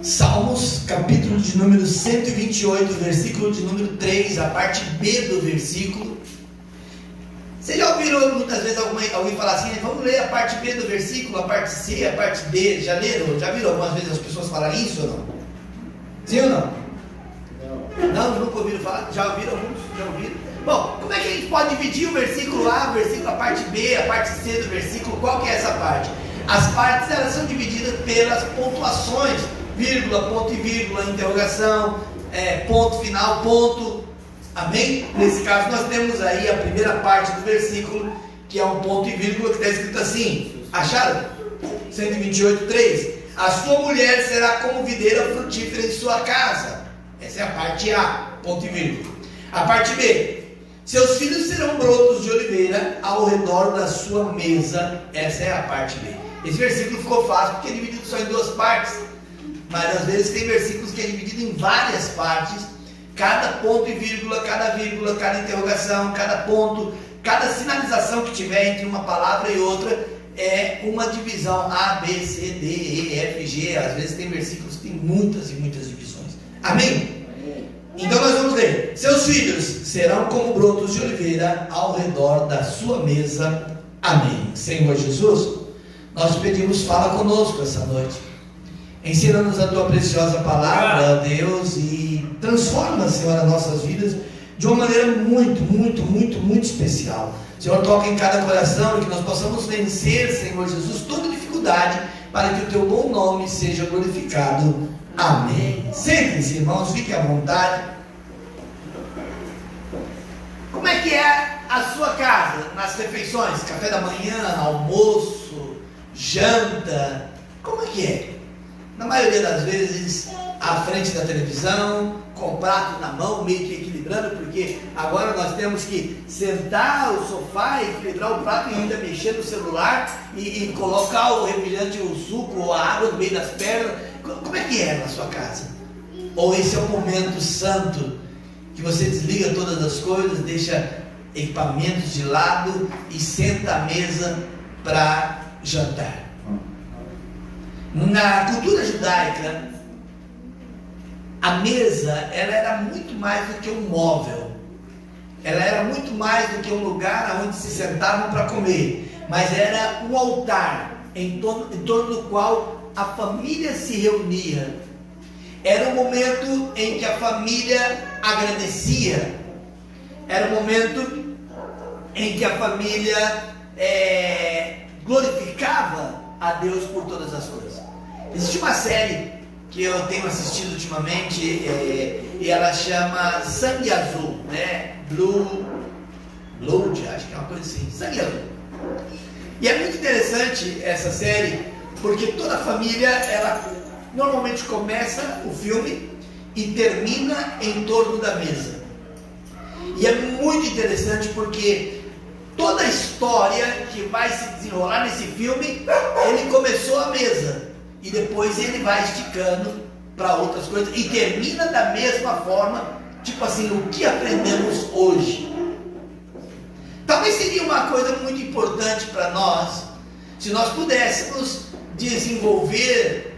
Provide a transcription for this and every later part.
Salmos, capítulo de número 128, versículo de número 3, a parte B do versículo. Vocês já ouviram muitas vezes alguém falar assim, vamos ler a parte B do versículo, a parte C, a parte D, já leram? Já viram algumas vezes as pessoas falarem isso ou não? Sim ou não? Não, nunca ouviram falar? Já ouviram alguns? Já ouviram? Bom, como é que a gente pode dividir o versículo A, a parte B, a parte C do versículo? Qual que é essa parte? As partes, elas são divididas pelas pontuações, vírgula, ponto e vírgula, interrogação, ponto final, ponto, amém? Nesse caso nós temos aí a primeira parte do versículo, que é um ponto e vírgula, que está escrito assim, acharam? 128:3, a sua mulher será como videira frutífera em sua casa. Essa é a parte A, ponto e vírgula. A parte B, seus filhos serão brotos de oliveira ao redor da sua mesa. Essa é a parte B. Esse versículo ficou fácil porque é dividido só em duas partes, mas às vezes tem versículos que é dividido em várias partes. Cada ponto e vírgula, cada interrogação, cada ponto, cada sinalização que tiver entre uma palavra e outra é uma divisão A, B, C, D, E, F, G. Às vezes tem versículos que tem muitas e muitas divisões. Amém? Então nós vamos ler. Seus filhos serão como brotos de oliveira ao redor da sua mesa. Amém. Senhor Jesus, nós te pedimos, fala conosco essa noite. Ensina-nos a tua preciosa palavra, Deus, e transforma, Senhor, as nossas vidas de uma maneira muito especial. Senhor, toca em cada coração e que nós possamos vencer, Senhor Jesus, toda dificuldade, para que o teu bom nome seja glorificado. Amém. Sentem-se, irmãos, fiquem à vontade. Como é que é a sua casa nas refeições? Café da manhã, almoço, janta, como é que é? Na maioria das vezes, à frente da televisão, com o prato na mão, meio que equilibrando, porque agora nós temos que sentar no sofá, equilibrar o prato e ainda mexer no celular e colocar o refrigerante, o suco ou a água no meio das pernas. Como é que é na sua casa? Ou esse é o momento santo que você desliga todas as coisas, deixa equipamentos de lado e senta à mesa para jantar? Na cultura judaica, a mesa ela era muito mais do que um móvel, ela era muito mais do que um lugar onde se sentavam para comer, mas era um altar em torno do qual a família se reunia. Era um momento em que a família agradecia, era um momento em que a família glorificava a Deus por todas as coisas. Existe uma série que eu tenho assistido ultimamente e ela chama Sangue Azul, né? Blood, acho que é uma coisa assim, Sangue Azul. E é muito interessante essa série porque toda a família, ela normalmente começa o filme e termina em torno da mesa. E é muito interessante porque toda a história que vai se desenrolar nesse filme, ele começou à mesa e depois ele vai esticando para outras coisas e termina da mesma forma, tipo assim, o que aprendemos hoje. Talvez seria uma coisa muito importante para nós, se nós pudéssemos desenvolver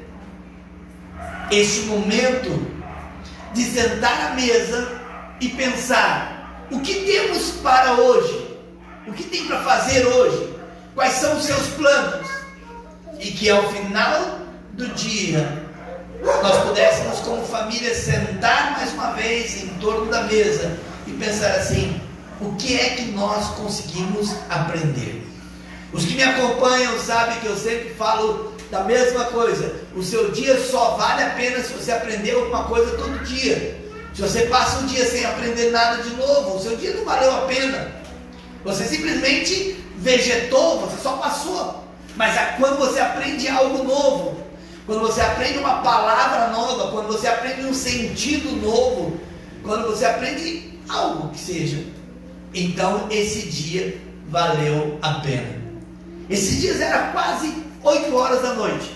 este momento de sentar à mesa e pensar o que temos para hoje, o que tem para fazer hoje, quais são os seus planos, e que ao final do dia nós pudéssemos como família sentar mais uma vez em torno da mesa e pensar assim, o que é que nós conseguimos aprender? Os que me acompanham sabem que eu sempre falo da mesma coisa, o seu dia só vale a pena se você aprender alguma coisa todo dia. Se você passa um dia sem aprender nada de novo, o seu dia não valeu a pena. Você simplesmente vegetou, você só passou. Mas quando você aprende algo novo, quando você aprende uma palavra nova, quando você aprende um sentido novo, quando você aprende algo que seja, então esse dia valeu a pena. Esses dias era quase 8 horas da noite.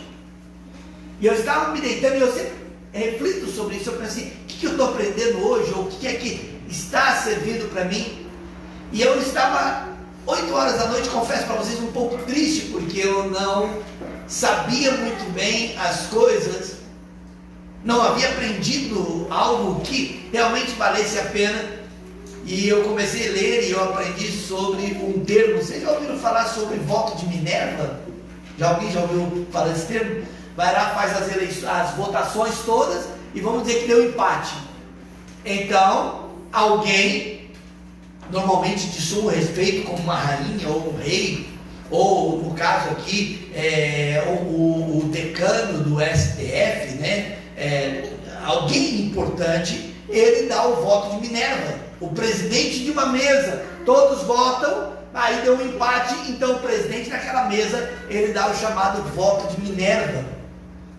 E eu estava me deitando e eu sempre reflito sobre isso. Eu pensei, o que eu estou aprendendo hoje? Ou o que é que está servindo para mim? E eu estava 8 horas da noite, confesso para vocês, um pouco triste, porque eu não sabia muito bem as coisas não havia aprendido algo que realmente valesse a pena, e eu comecei a ler e eu aprendi sobre um termo. Vocês já ouviram falar sobre voto de Minerva? Alguém já ouviu falar desse termo? Vai lá, faz as votações todas e vamos dizer que deu empate. Então, alguém, normalmente de sumo respeito, como uma rainha ou um rei, ou no caso aqui, o decano do STF, né? Alguém importante, ele dá o voto de Minerva. O presidente de uma mesa, todos votam, aí deu um empate, então o presidente daquela mesa, ele dá o chamado voto de Minerva.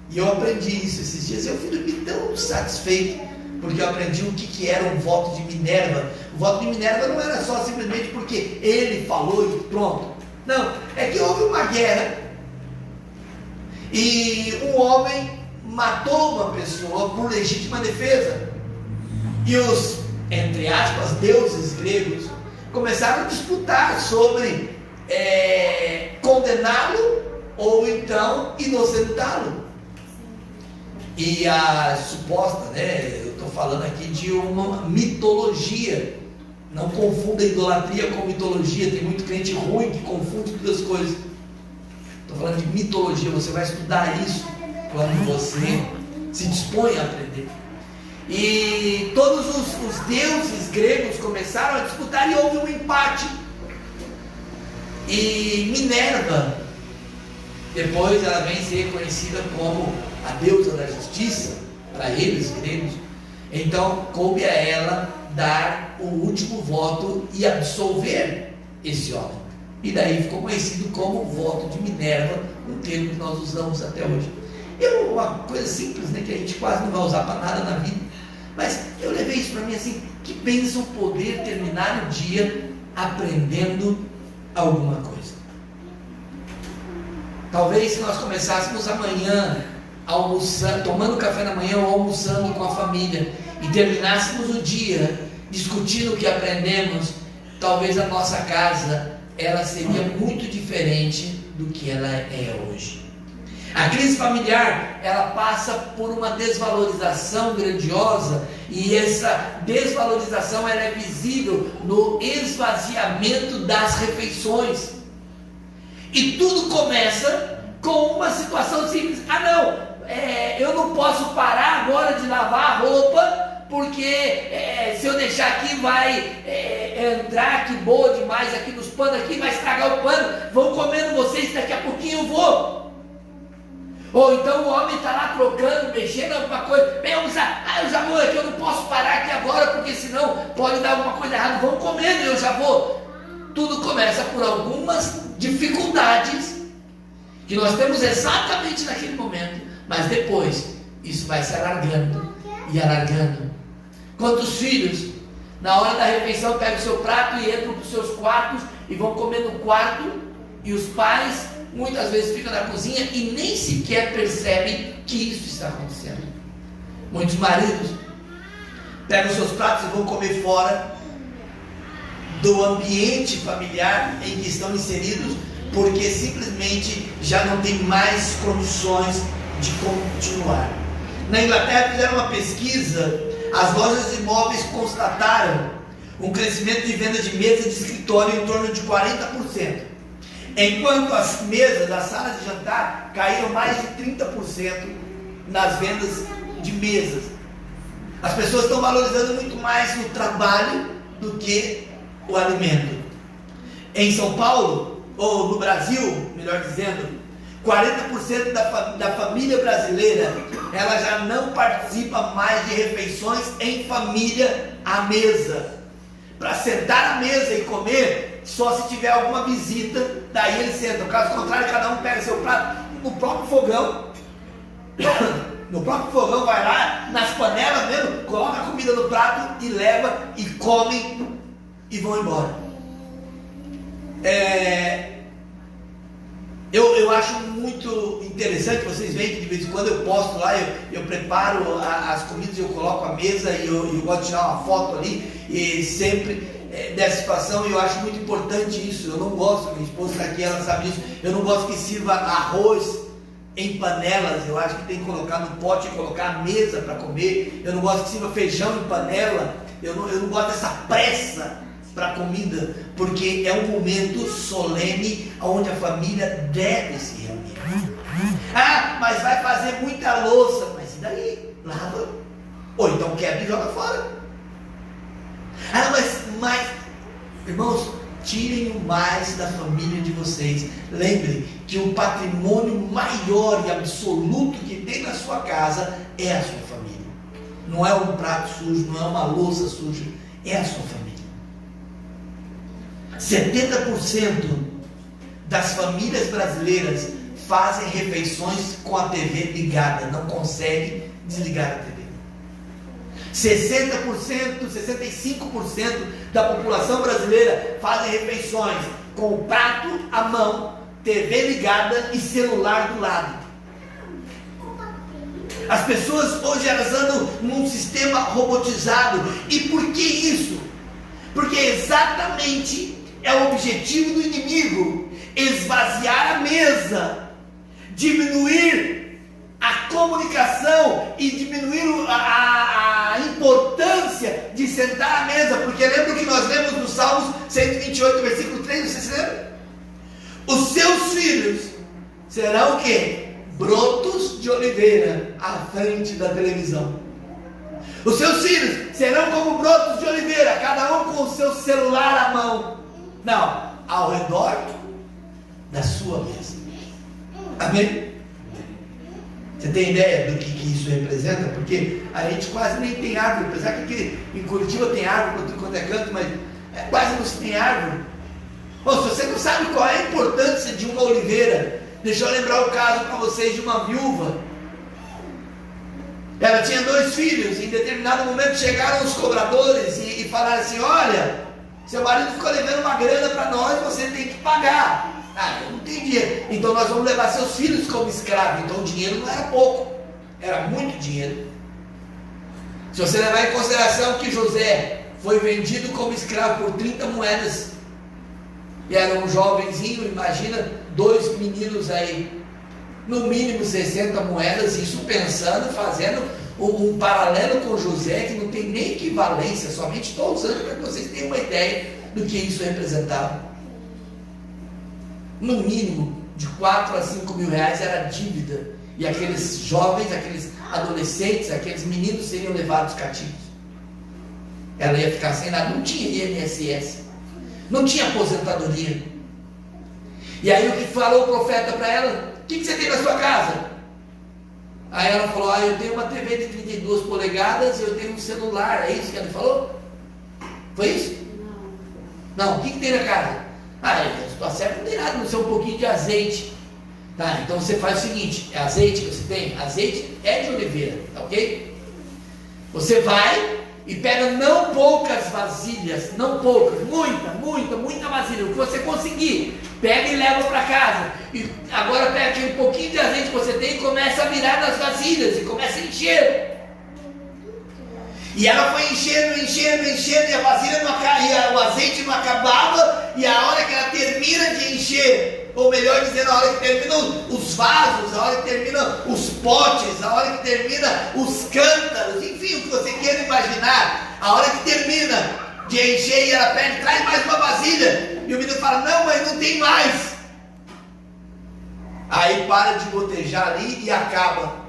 E eu aprendi isso esses dias, eu fui dormir tão satisfeito, porque eu aprendi o que era um voto de Minerva. O voto de Minerva não era só simplesmente porque ele falou e pronto. Não, é que houve uma guerra, e um homem matou uma pessoa por legítima defesa, e os, entre aspas, deuses gregos começaram a disputar sobre condená-lo ou então inocentá-lo. E a suposta, né, eu estou falando aqui de uma mitologia, não confunda idolatria com mitologia, tem muito crente ruim que confunde duas coisas. Estou falando de mitologia, você vai estudar isso quando você se dispõe a aprender. E todos os deuses gregos começaram a disputar e houve um empate. E Minerva, depois ela vem ser conhecida como a deusa da justiça, para eles gregos. Então coube a ela dar o último voto e absolver esse homem. E daí ficou conhecido como voto de Minerva, um termo que nós usamos até hoje. Uma coisa simples, né, que a gente quase não vai usar para nada na vida. Mas eu levei isso para mim assim, que bênção poder terminar o dia aprendendo alguma coisa. Talvez se nós começássemos amanhã almoçando, tomando café da manhã ou almoçando com a família e terminássemos o dia discutindo o que aprendemos, talvez a nossa casa ela seria muito diferente do que ela é hoje. A crise familiar, ela passa por uma desvalorização grandiosa, e essa desvalorização ela é visível no esvaziamento das refeições. E tudo começa com uma situação simples. Eu não posso parar agora de lavar a roupa, porque se eu deixar aqui vai entrar aqui boa demais aqui nos panos, aqui vai estragar o pano, vão comendo vocês, daqui a pouquinho eu vou. Ou então o homem está lá trocando, mexendo alguma coisa, eu já vou aqui, eu não posso parar aqui agora, porque senão pode dar alguma coisa errada, vão comendo, eu já vou. Tudo começa por algumas dificuldades que nós temos exatamente naquele momento, mas depois isso vai se alargando e alargando. Quantos filhos na hora da refeição pegam o seu prato e entram para os seus quartos e vão comer no quarto, e os pais muitas vezes ficam na cozinha e nem sequer percebem que isso está acontecendo. Muitos maridos pegam os seus pratos e vão comer fora do ambiente familiar em que estão inseridos, porque simplesmente já não tem mais condições de continuar. Na Inglaterra fizeram uma pesquisa, as lojas de imóveis constataram um crescimento de venda de mesa de escritório em torno de 40%, enquanto as mesas das salas de jantar caíram mais de 30% nas vendas de mesas. As pessoas estão valorizando muito mais o trabalho do que o alimento. Em São Paulo, ou no Brasil, melhor dizendo, 40% da família brasileira, ela já não participa mais de refeições em família à mesa. Para sentar à mesa e comer, só se tiver alguma visita, daí eles sentam. Caso contrário, cada um pega seu prato no próprio fogão. No próprio fogão, vai lá, nas panelas mesmo, coloca a comida no prato e leva e come e vão embora. Eu acho muito interessante, vocês veem que de vez em quando eu posto lá, eu preparo as comidas, eu coloco a mesa e eu gosto de tirar uma foto ali, e sempre dessa situação, e eu acho muito importante isso. Eu não gosto, minha esposa está aqui, ela sabe disso, eu não gosto que sirva arroz em panelas. Eu acho que tem que colocar no pote e colocar a mesa para comer. Eu não gosto que sirva feijão em panela. Eu não gosto dessa pressa para a comida, porque é um momento solene onde a família deve se reunir. Ah, mas vai fazer muita louça. Mas e daí? Lava. Ou então quebra e joga fora. Ah, mas irmãos, tirem o mais da família de vocês. Lembrem que o patrimônio maior e absoluto que tem na sua casa é a sua família. Não é um prato sujo, não é uma louça suja, é a sua família. 70% das famílias brasileiras fazem refeições com a TV ligada, não conseguem desligar a TV. 60%, 65% da população brasileira fazem refeições com o prato à mão, TV ligada e celular do lado. As pessoas hoje elas andam num sistema robotizado. E por que isso? Porque exatamente é o objetivo do inimigo: esvaziar a mesa, diminuir a comunicação e diminuir a importância de sentar à mesa. Porque lembra o que nós lemos no Salmos 128, versículo 3, você se lembra? Os seus filhos serão o quê? Brotos de oliveira à frente da televisão. Os seus filhos serão como brotos de oliveira, cada um com o seu celular à mão. Não, ao redor da sua mesa. Amém? Você tem ideia do que isso representa? Porque a gente quase nem tem árvore, apesar que aqui em Curitiba tem árvore para tudo quanto é canto, mas quase não se tem árvore. Bom, se você não sabe qual é a importância de uma oliveira, deixa eu lembrar o caso para vocês de uma viúva. Ela tinha 2 filhos, em determinado momento chegaram os cobradores e falaram assim: olha, seu marido ficou levando uma grana para nós, você tem que pagar. Ah, eu não tenho dinheiro, então nós vamos levar seus filhos como escravos. Então o dinheiro não era pouco, era muito dinheiro. Se você levar em consideração que José foi vendido como escravo por 30 moedas, e era um jovenzinho, imagina 2 meninos aí, no mínimo 60 moedas, isso pensando, fazendo um paralelo com José que não tem nem equivalência, somente estou usando para que vocês tenham uma ideia do que isso representava. No mínimo de 4 a 5 mil reais era dívida, e aqueles jovens, aqueles adolescentes, aqueles meninos seriam levados cativos. Ela ia ficar sem nada, não tinha INSS, não tinha aposentadoria. E aí o que falou o profeta para ela? O que você tem na sua casa? Aí ela falou: eu tenho uma TV de 32 polegadas e eu tenho um celular. É isso que ela falou? Foi isso? Não, o que tem na casa? Estou certo, não tem nada, não sei, um pouquinho de azeite. Tá, então você faz o seguinte: é azeite que você tem? Azeite é de oliveira, tá ok? Você vai e pega não poucas vasilhas, não poucas, muita vasilha, o que você conseguir, pega e leva para casa. E agora pega aquele pouquinho de azeite que você tem e começa a virar nas vasilhas e começa a encher. E ela foi enchendo, e a vasilha não, o azeite não acabava, e a hora que ela termina de encher, ou melhor dizendo, a hora que terminam os vasos, a hora que terminam os potes, a hora que termina os cântaros, enfim, o que você queira imaginar, a hora que termina de encher e ela pede: traz mais uma vasilha, e o menino fala: não, mas não tem mais. Aí para de gotejar ali e acaba.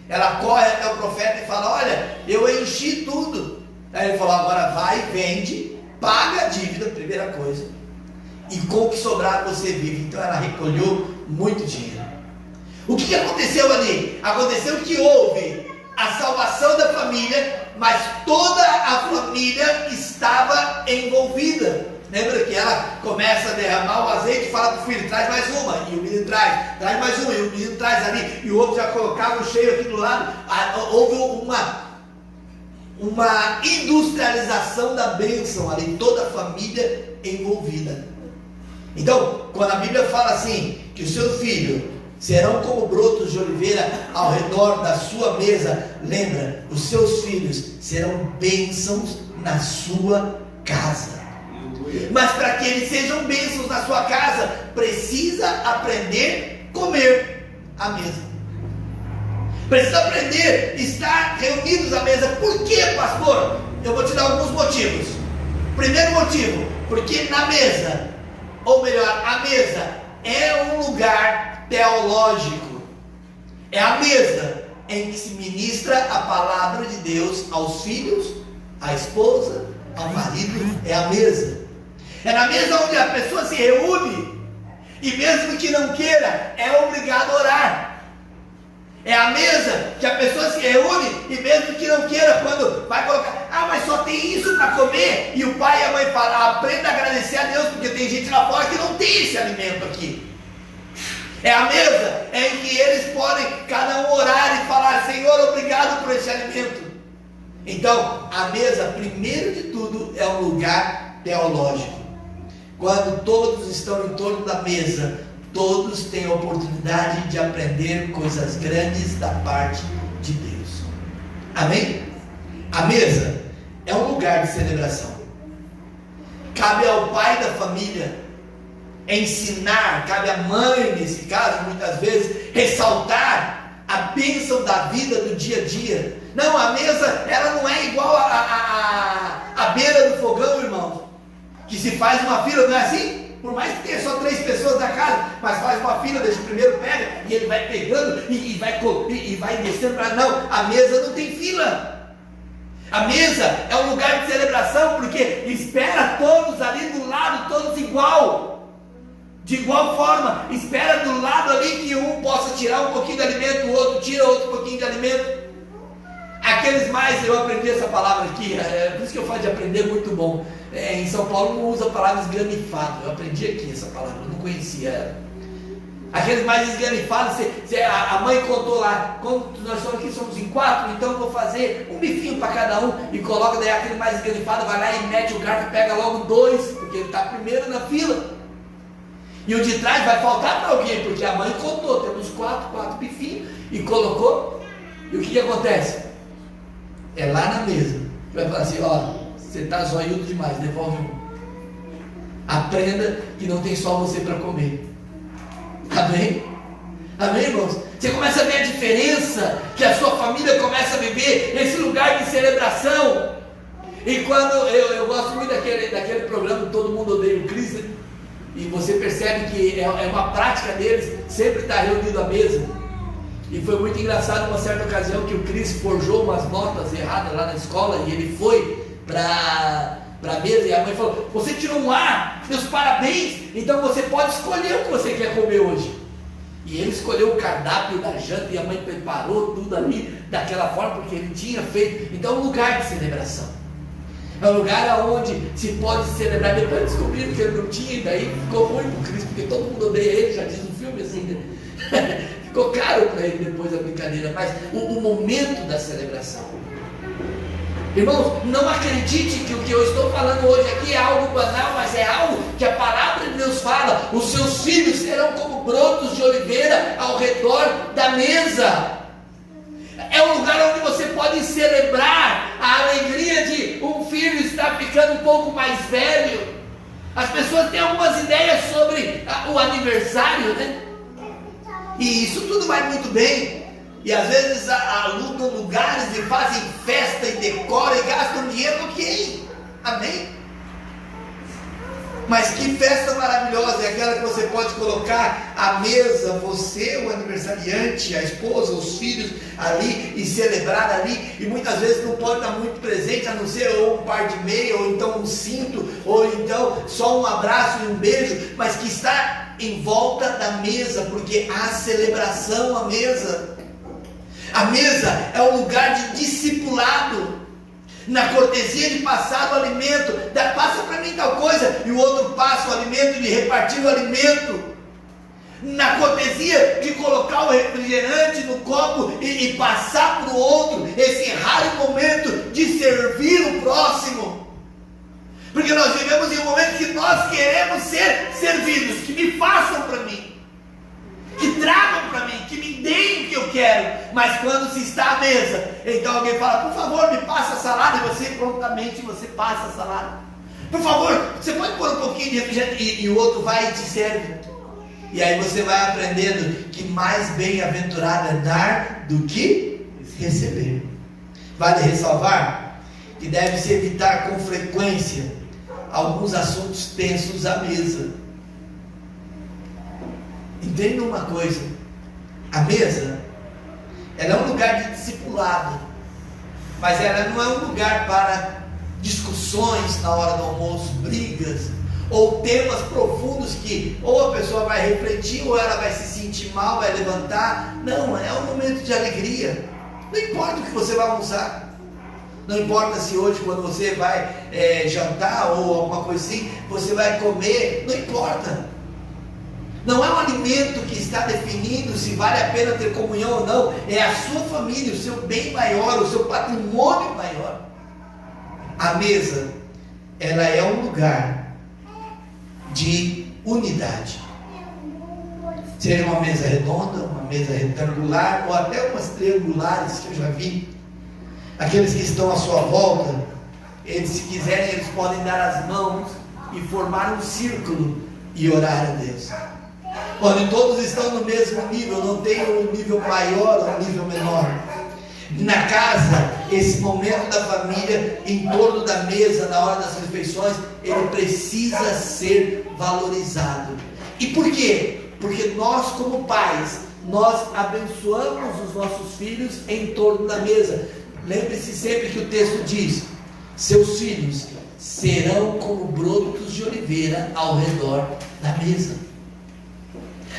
Ela corre até o profeta e fala: olha, eu enchi tudo. Aí ele falou: agora vai, vende, paga a dívida, primeira coisa, e com o que sobrar você vive. Então ela recolheu muito dinheiro. O que aconteceu ali? Aconteceu que houve a salvação da família, mas toda a família estava envolvida. Lembra que ela começa a derramar o azeite e fala para o filho: traz mais uma, e o menino traz mais uma, e o menino traz ali, e o outro já colocava o cheio aqui do lado. Houve uma industrialização da bênção ali, toda a família envolvida. Então, quando a Bíblia fala assim, que o seu filho serão como brotos de oliveira ao redor da sua mesa, lembra, os seus filhos serão bênçãos na sua casa. Mas para que eles sejam bênçãos na sua casa, precisa aprender a comer. à mesa. Precisa aprender a estar reunidos à mesa. Por quê, pastor? Eu vou te dar alguns motivos. Primeiro motivo, porque na mesa, ou melhor, a mesa é um lugar teológico. É a mesa em que se ministra a palavra de Deus aos filhos, à esposa, ao marido. É a mesa. É na mesa onde a pessoa se reúne e mesmo que não queira, é obrigado a orar. É a mesa que a pessoa se reúne e mesmo que não queira, quando vai colocar, mas só tem isso para comer, e o pai e a mãe falam, aprenda a agradecer a Deus, porque tem gente lá fora que não tem esse alimento aqui. É a mesa em que eles podem cada um orar e falar, Senhor, obrigado por esse alimento. Então, a mesa, primeiro de tudo, é um lugar teológico. Quando todos estão em torno da mesa, todos têm a oportunidade de aprender coisas grandes da parte de Deus. Amém? A mesa é um lugar de celebração. Cabe ao pai da família ensinar, cabe à mãe, nesse caso, muitas vezes, ressaltar a bênção da vida do dia a dia. Não, a mesa, ela não é igual a beira do fogão, irmão, que se faz uma fila, não é assim? Por mais que tenha só 3 pessoas na casa, mas faz uma fila, deixa o primeiro pega, e ele vai pegando, e vai descendo para... Não, a mesa não tem fila. A mesa é um lugar de celebração, porque espera todos ali do lado, todos igual. De igual forma, espera do lado ali que um possa tirar um pouquinho de alimento, o outro tira outro pouquinho de alimento. Aqueles mais, eu aprendi essa palavra aqui, por isso que eu falo de aprender muito bom. Em São Paulo não usa a palavra esganifados, eu aprendi aqui essa palavra, eu não conhecia ela. Aqueles mais esganifados, a mãe contou lá, como nós somos aqui, somos em 4, então eu vou fazer um bifinho para cada um, e coloca daí aquele mais esganifado, vai lá e mete o garfo e pega logo 2, porque ele está primeiro na fila. E o de trás vai faltar para alguém, porque a mãe contou, temos 4 bifinhos, e colocou, e o que acontece? É lá na mesa, que vai falar assim, você está zoiudo demais, devolve um. Aprenda que não tem só você para comer. Amém? Amém, irmãos? Você começa a ver a diferença que a sua família começa a viver, esse lugar de celebração. E quando eu gosto muito daquele programa Todo Mundo Odeia o Chris, né? E você percebe que é uma prática deles sempre estar reunido à mesa. E foi muito engraçado uma certa ocasião que o Chris forjou umas notas erradas lá na escola e ele foi para a mesa e a mãe falou, você tirou um A, meus parabéns, então você pode escolher o que você quer comer hoje. E ele escolheu o cardápio da janta e a mãe preparou tudo ali daquela forma porque ele tinha feito. Então é um lugar de celebração, é um lugar onde se pode celebrar. Depois descobriram que ele não tinha, e daí ficou ruim para o Cristo, porque todo mundo odeia ele, já diz no filme assim, né? Ficou caro para ele depois a brincadeira, mas o momento da celebração. Irmãos, não acredite que o que eu estou falando hoje aqui é algo banal, mas é algo que a palavra de Deus fala. Os seus filhos serão como brotos de oliveira ao redor da mesa. É um lugar onde você pode celebrar a alegria de um filho estar ficando um pouco mais velho. As pessoas têm algumas ideias sobre o aniversário, né? E isso tudo vai muito bem. E às vezes alugam lugares e fazem festa e decoram e gastam dinheiro, ok, amém? Mas que festa maravilhosa é aquela que você pode colocar à mesa, você, o aniversariante, a esposa, os filhos ali e celebrar ali. E muitas vezes não pode dar muito presente, a não ser ou um par de meia, ou então um cinto, ou então só um abraço e um beijo, mas que está em volta da mesa, porque há celebração à mesa. A mesa é um lugar de discipulado, na cortesia de passar o alimento, passa para mim tal coisa, e o outro passa o alimento, de repartir o alimento, na cortesia de colocar o refrigerante no copo e passar para o outro, esse raro momento de servir o próximo, porque nós vivemos em um momento que nós queremos ser servidos, que me façam para mim, que tragam para mim, que me deem o que eu quero. Mas quando se está à mesa, então alguém fala, por favor, me passa a salada, e você prontamente passa a salada. Por favor, você pode pôr um pouquinho de refrigerante, e o outro vai e te serve. E aí você vai aprendendo que mais bem-aventurado é dar do que receber. Vale ressalvar que deve-se evitar com frequência alguns assuntos tensos à mesa. Entenda uma coisa: a mesa, ela é um lugar de discipulado, mas ela não é um lugar para discussões na hora do almoço, brigas, ou temas profundos que ou a pessoa vai refletir, ou ela vai se sentir mal, vai levantar. Não, é um momento de alegria. Não importa o que você vai almoçar, não importa se hoje, quando você vai jantar ou alguma coisa assim, você vai comer, não importa. Não é um alimento que está definindo se vale a pena ter comunhão ou não. É a sua família, o seu bem maior, o seu patrimônio maior. A mesa, ela é um lugar de unidade. Seja uma mesa redonda, uma mesa retangular, ou até umas triangulares que eu já vi. Aqueles que estão à sua volta, eles, se quiserem, eles podem dar as mãos e formar um círculo e orar a Deus. Quando todos estão no mesmo nível, não tem um nível maior ou um nível menor. Na casa, esse momento da família, em torno da mesa, na hora das refeições, ele precisa ser valorizado. E por quê? Porque nós, como pais, nós abençoamos os nossos filhos em torno da mesa. Lembre-se sempre que o texto diz: seus filhos serão como brotos de oliveira ao redor da mesa.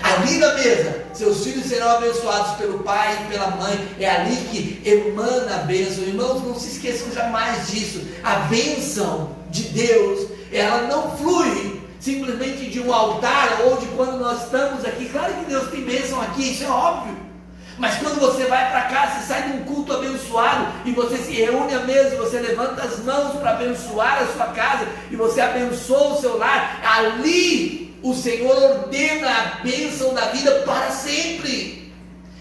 Ali na mesa, seus filhos serão abençoados pelo pai e pela mãe. É ali que emana a bênção. Irmãos, não se esqueçam jamais disso. A bênção de Deus, ela não flui simplesmente de um altar ou de quando nós estamos aqui. Claro que Deus tem bênção aqui, isso é óbvio. Mas quando você vai para casa, você sai de um culto abençoado e você se reúne à mesa, você levanta as mãos para abençoar a sua casa e você abençoa o seu lar, ali o Senhor ordena a bênção da vida para sempre.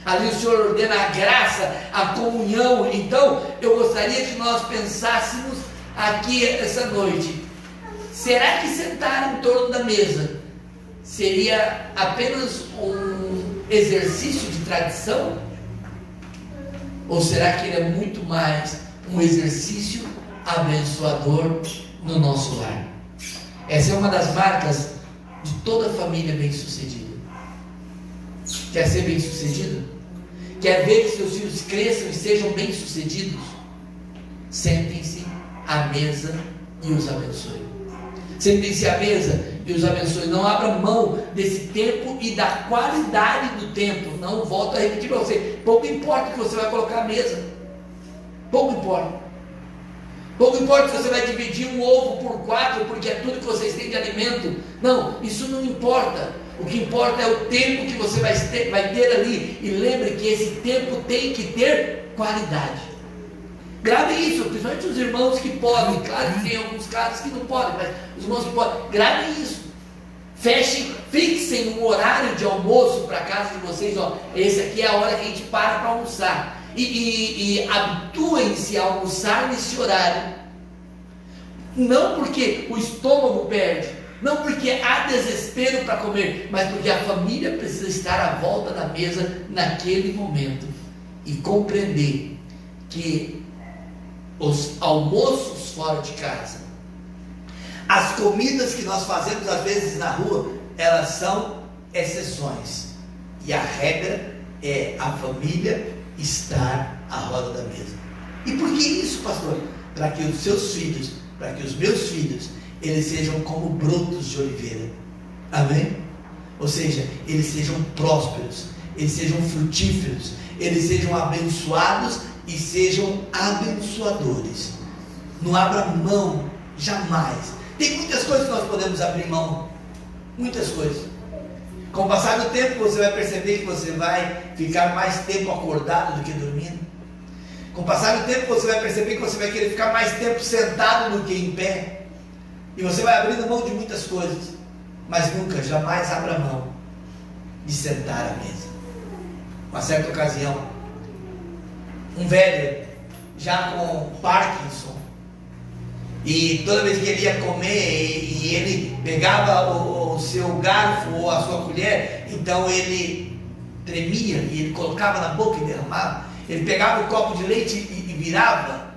Ali o Senhor ordena a graça, a comunhão. Então eu gostaria que nós pensássemos aqui essa noite: será que sentar em torno da mesa seria apenas um exercício de tradição? Ou será que ele é muito mais um exercício abençoador no nosso lar? Essa é uma das marcas de toda família bem-sucedida. Quer ser bem-sucedido? Quer ver que seus filhos cresçam e sejam bem-sucedidos? Sentem-se à mesa e os abençoe. Sentem-se à mesa e os abençoe. Não abra mão desse tempo e da qualidade do tempo. Não, volto a repetir para você: pouco importa o que você vai colocar à mesa. Pouco importa. Pouco importa se você vai dividir um ovo por 4, porque é tudo que vocês têm de alimento. Não, isso não importa. O que importa é o tempo que você vai ter ali. E lembre que esse tempo tem que ter qualidade. Grave isso, principalmente os irmãos que podem. Claro que tem alguns casos que não podem, mas os irmãos que podem, gravem isso. Fixem um horário de almoço para a casa de vocês. Ó, esse aqui é a hora que a gente para almoçar. E habituem-se a almoçar nesse horário. Não porque o estômago perde, não porque há desespero para comer, mas porque a família precisa estar à volta da mesa naquele momento e compreender que os almoços fora de casa, as comidas que nós fazemos às vezes na rua, elas são exceções, e a regra é a família estar à roda da mesa. E por que isso, pastor? Para que os seus filhos, para que os meus filhos, eles sejam como brotos de oliveira. Amém? Ou seja, eles sejam prósperos, eles sejam frutíferos, eles sejam abençoados e sejam abençoadores. Não abra mão, jamais. Tem muitas coisas que nós podemos abrir mão, muitas coisas. Com o passar do tempo, você vai perceber que você vai ficar mais tempo acordado do que dormindo. Com o passar do tempo, você vai perceber que você vai querer ficar mais tempo sentado do que em pé. E você vai abrindo mão de muitas coisas. Mas nunca, jamais abra mão de sentar à mesa. Uma certa ocasião, um velho, já com Parkinson, e toda vez que ele ia comer, e ele pegava o o seu garfo ou a sua colher, então ele tremia e ele colocava na boca e derramava. Ele pegava o copo de leite e virava.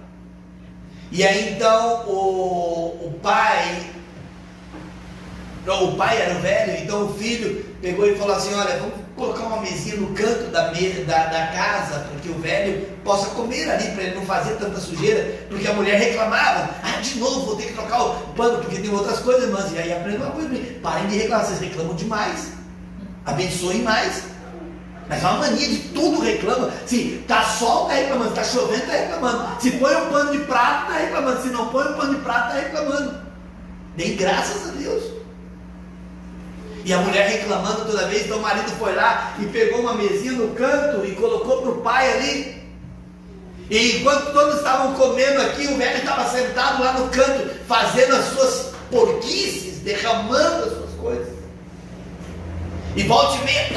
E aí então o pai era o velho, então o filho pegou e falou assim: olha, vamos colocar uma mesinha no canto da casa, para que o velho possa comer ali, para ele não fazer tanta sujeira, porque a mulher reclamava: de novo vou ter que trocar o pano, porque tem outras coisas, irmãs. E aí aprenda uma coisa: parem de reclamar, vocês reclamam demais, abençoem mais. Mas é uma mania de tudo reclama. Se tá sol, tá reclamando. Se tá chovendo, tá reclamando. Se põe um pano de prato, tá reclamando. Se não põe um pano de prato, tá reclamando. Nem graças a Deus. E a mulher reclamando toda vez. Então o marido foi lá e pegou uma mesinha no canto e colocou para o pai ali. E enquanto todos estavam comendo aqui, o velho estava sentado lá no canto, fazendo as suas porquices, derramando as suas coisas. E volta e meia,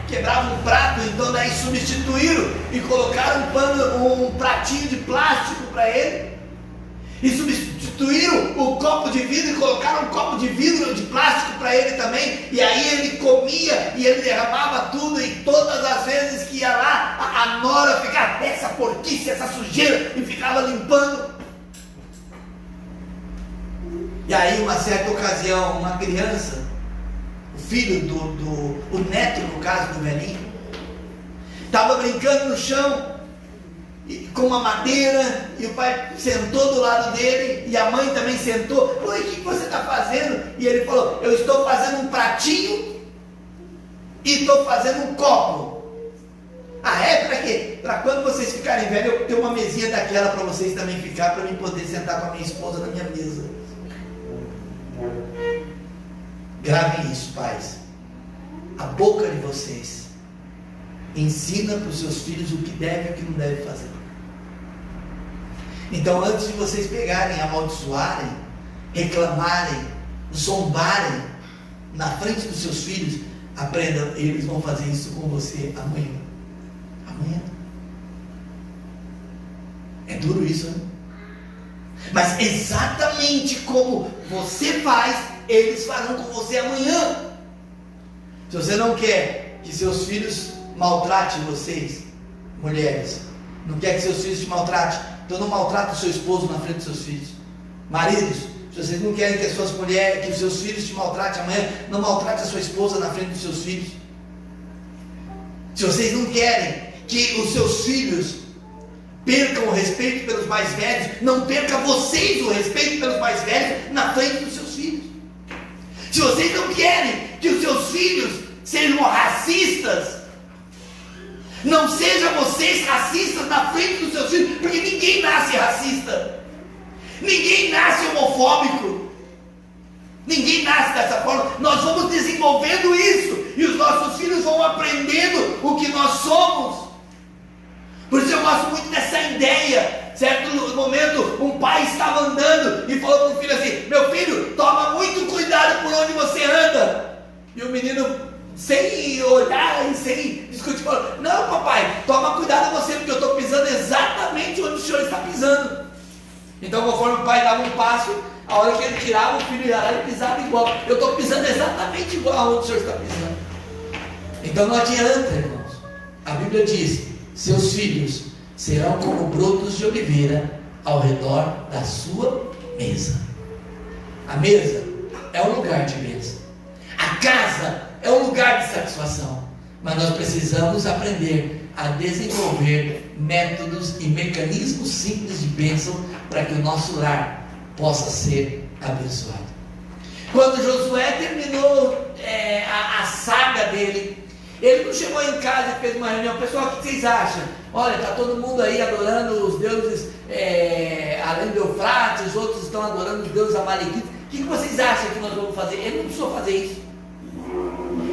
quebrava um prato. Então daí substituíram e colocaram um pratinho de plástico para ele. E substituíram o copo de vidro e colocaram um copo de vidro de plástico para ele também. E aí ele comia e ele derramava tudo. E todas as vezes que ia lá, a nora ficava: essa porquice, essa sujeira, e ficava limpando. E aí uma certa ocasião, uma criança, o filho o neto no caso do velhinho, estava brincando no chão com uma madeira, e o pai sentou do lado dele, e a mãe também sentou. Oi, o que você está fazendo? E ele falou: eu estou fazendo um pratinho e estou fazendo um copo. Para quê? Para quando vocês ficarem velhos, eu ter uma mesinha daquela para vocês também ficar, para mim poder sentar com a minha esposa na minha mesa. Gravem isso, pais. A boca de vocês ensina para os seus filhos o que deve e o que não deve fazer. Então, antes de vocês pegarem, amaldiçoarem, reclamarem, zombarem na frente dos seus filhos, aprendam: eles vão fazer isso com você amanhã. Amanhã. É duro isso, né? Mas exatamente como você faz, eles farão com você amanhã. Se você não quer que seus filhos maltratem vocês, mulheres, não quer que seus filhos te maltratem, então não maltrate o seu esposo na frente dos seus filhos. Maridos, se vocês não querem que as suas mulheres, que os seus filhos te maltratem amanhã, não maltrate a sua esposa na frente dos seus filhos. Se vocês não querem que os seus filhos percam o respeito pelos mais velhos, não perca vocês o respeito pelos mais velhos na frente dos seus filhos. Se vocês não querem que os seus filhos sejam racistas, não sejam vocês racistas na frente dos seus filhos, porque ninguém nasce racista, ninguém nasce homofóbico, ninguém nasce dessa forma. Nós vamos desenvolvendo isso, e os nossos filhos vão aprendendo o que nós somos. Por isso eu gosto muito dessa ideia. Certo momento, um pai estava andando e falou para o filho assim: meu filho, toma muito cuidado por onde você anda. E o menino, sem olhar e sem discutir, falou: não, papai, toma cuidado você, porque eu estou pisando exatamente onde o senhor está pisando. Então, conforme o pai dava um passo, a hora que ele tirava, o filho ia lá e pisava igual. Eu estou pisando exatamente igual aonde o senhor está pisando. Então não adianta, irmãos. A Bíblia diz: seus filhos serão como brotos de oliveira ao redor da sua mesa. A mesa é um lugar de bênção. A casa é um lugar de satisfação. Mas nós precisamos aprender a desenvolver métodos e mecanismos simples de bênção para que o nosso lar possa ser abençoado. Quando Josué terminou a saga dele, ele não chegou em casa e fez uma reunião: pessoal, o que vocês acham? Olha, está todo mundo aí adorando os deuses além do Eufrates, outros estão adorando os deuses amalequitas. O que vocês acham que nós vamos fazer? Ele não precisou fazer isso.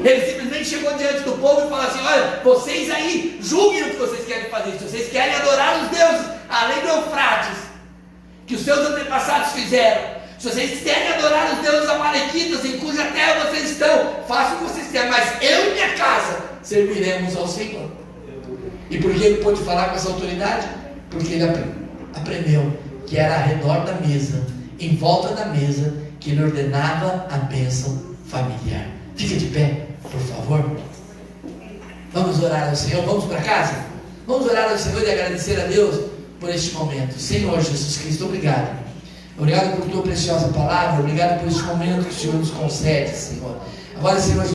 Ele simplesmente chegou diante do povo e falou assim: olha, vocês aí julguem o que vocês querem fazer. Se vocês querem adorar os deuses além do Eufrates, que os seus antepassados fizeram, se vocês querem adorar os deuses amalequitas em cuja terra vocês estão, façam o que vocês querem, mas eu e minha casa serviremos ao Senhor. E por que ele pôde falar com essa autoridade? Porque ele aprendeu que era ao redor da mesa, em volta da mesa, que ele ordenava a bênção familiar. Fica de pé, por favor. Vamos orar ao Senhor, vamos para casa? Vamos orar ao Senhor e agradecer a Deus por este momento. Senhor Jesus Cristo, obrigado. Obrigado por tua preciosa palavra, obrigado por este momento que o Senhor nos concede, Senhor. Agora, Senhor